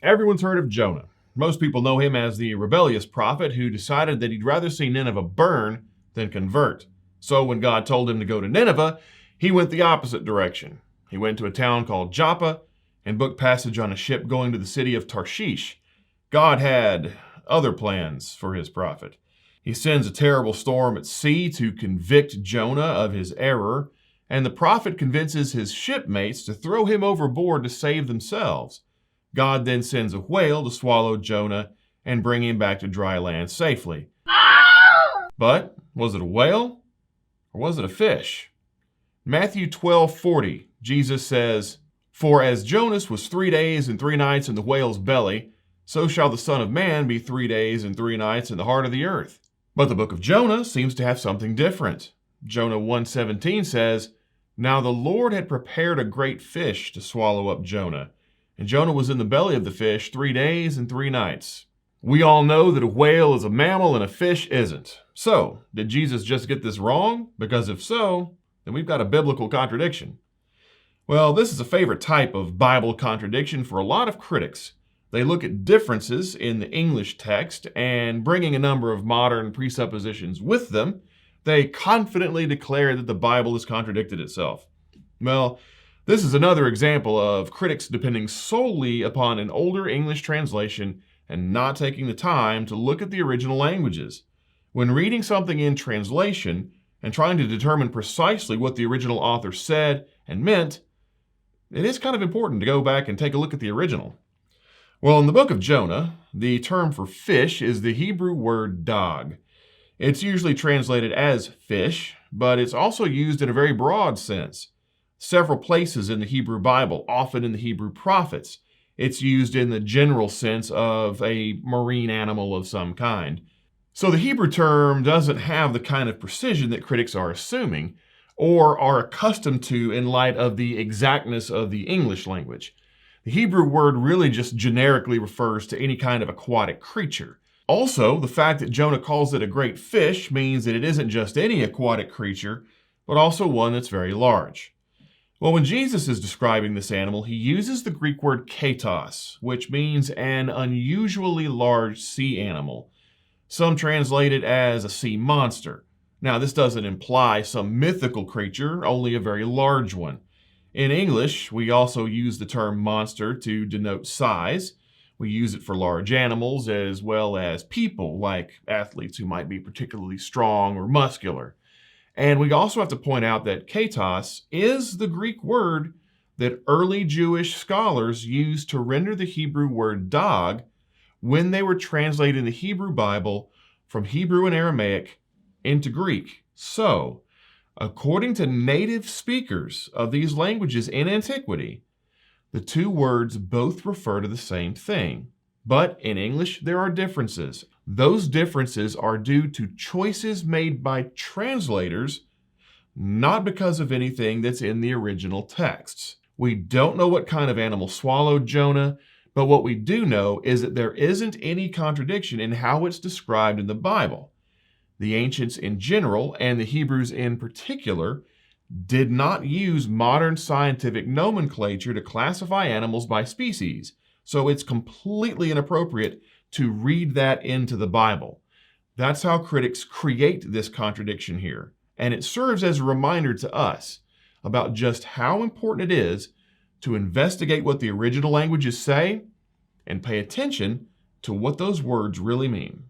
Everyone's heard of Jonah. Most people know him as the rebellious prophet who decided that he'd rather see Nineveh burn than convert. So when God told him to go to Nineveh, he went the opposite direction. He went to a town called Joppa and booked passage on a ship going to the city of Tarshish. God had other plans for his prophet. He sends a terrible storm at sea to convict Jonah of his error, and the prophet convinces his shipmates to throw him overboard to save themselves. God then sends a whale to swallow Jonah and bring him back to dry land safely. But was it a whale or was it a fish? Matthew 12:40, Jesus says, "For as Jonas was 3 days and 3 nights in the whale's belly, so shall the Son of Man be 3 days and 3 nights in the heart of the earth." But the book of Jonah seems to have something different. Jonah 1:17 says, "Now the Lord had prepared a great fish to swallow up Jonah. And Jonah was in the belly of the fish 3 days and 3 nights. We all know that a whale is a mammal and a fish isn't. So, did Jesus just get this wrong? Because if so, then we've got a biblical contradiction. Well, this is a favorite type of Bible contradiction for a lot of critics. They look at differences in the English text and, bringing a number of modern presuppositions with them, they confidently declare that the Bible has contradicted itself. Well, this is another example of critics depending solely upon an older English translation and not taking the time to look at the original languages. When reading something in translation and trying to determine precisely what the original author said and meant, it is kind of important to go back and take a look at the original. Well, in the book of Jonah, the term for fish is the Hebrew word dag. It's usually translated as fish, but it's also used in a very broad sense. Several places in the Hebrew Bible, often in the Hebrew prophets, it's used in the general sense of a marine animal of some kind. So the Hebrew term doesn't have the kind of precision that critics are assuming or are accustomed to in light of the exactness of the English language. The Hebrew word really just generically refers to any kind of aquatic creature. Also, the fact that Jonah calls it a great fish means that it isn't just any aquatic creature, but also one that's very large. Well, when Jesus is describing this animal, he uses the Greek word katos, which means an unusually large sea animal. Some translate it as a sea monster. Now, this doesn't imply some mythical creature, only a very large one. In English, we also use the term monster to denote size. We use it for large animals as well as people, like athletes who might be particularly strong or muscular. And we also have to point out that katos is the Greek word that early Jewish scholars used to render the Hebrew word dag when they were translating the Hebrew Bible from Hebrew and Aramaic into Greek. So, according to native speakers of these languages in antiquity, the two words both refer to the same thing. But in English, there are differences. Those differences are due to choices made by translators, not because of anything that's in the original texts. We don't know what kind of animal swallowed Jonah, but what we do know is that there isn't any contradiction in how it's described in the Bible. The ancients in general, and the Hebrews in particular, did not use modern scientific nomenclature to classify animals by species, so it's completely inappropriate to read that into the Bible. That's how critics create this contradiction here, and it serves as a reminder to us about just how important it is to investigate what the original languages say and pay attention to what those words really mean.